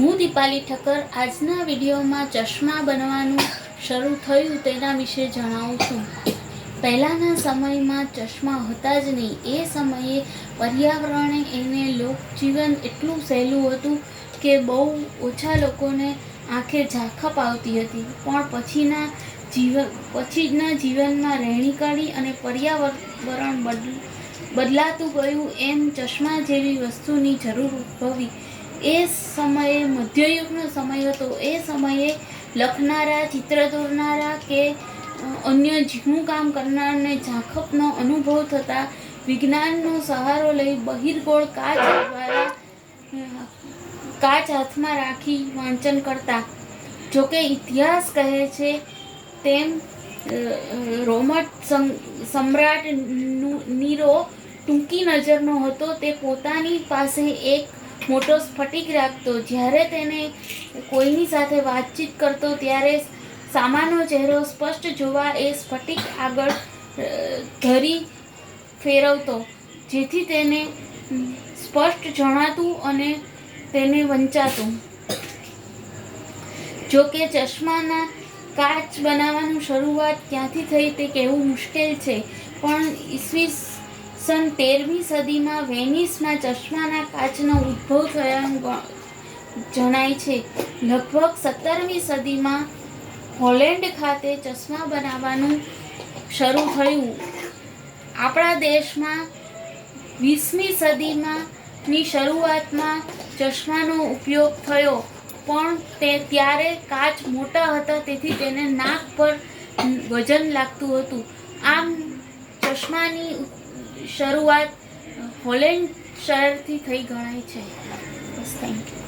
હું દીપાલી ઠક્કર આજના વિડીયોમાં ચશ્મા બનવાનું શરૂ થયું તેના વિશે જણાવું છું। પહેલાંના સમયમાં ચશ્મા હતા જ નહીં। એ સમયે પર્યાવરણે એને લોકજીવન એટલું સહેલું હતું કે બહુ ઓછા લોકોને આંખે ઝાંખપ આવતી હતી। પણ પછીના જીવનમાં રહેણીકરણી અને પર્યાવરણ બદલાતું ગયું એમ ચશ્મા જેવી વસ્તુની જરૂર ઉદ્ભવી। એ સમયે મધ્યયુગનો સમય હતો। એ સમયે લખનારા, ચિત્ર દોરનારા કે અન્ય ઝીણું કામ કરનારને ઝાંખપનો અનુભવ થતાં વિજ્ઞાનનો સહારો લઈ બહિર્ગોળ કાચ હાથમાં રાખી વાંચન કરતા। જોકે ઇતિહાસ કહે છે તેમ રોમન સમ્રાટ નીરો ટૂંકી નજરનો હતો। તે પોતાની પાસે એક મોટો સ્ફટિક રાખતો। જ્યારે તેને કોઈની સાથે વાતચીત કરતો ત્યારે સામાનો ચહેરો સ્પષ્ટ જોવા એ સ્ફટિક આગળ ધરી ફેરવતો, જેથી તેને સ્પષ્ટ જણાતું અને તેને વંચાતું। જો કે ચશ્માના કાચ બનાવવાની શરૂઆત ક્યાંથી થઈ તે કહેવું મુશ્કેલ છે, પણ ઈસવીસન 13મી સદીમાં વેનિસમાં ચશ્માના કાચનો ઉદ્ભવ થયાનું જણાય છે। લગભગ 17મી સદીમાં હોલેન્ડ ખાતે ચશ્મા બનાવવાનું શરૂ થયું। આપણા દેશમાં 20મી સદીની શરૂઆતમાં ચશ્માનો ઉપયોગ થયો, પણ ત્યારે કાચ મોટા હતા તેથી તેને નાક પર વજન લાગતું હતું। આમ ચશ્માની શરૂઆત હોલેન્ડ શહેરથી થઈ ગણાય છે। બસ, થેન્ક યુ।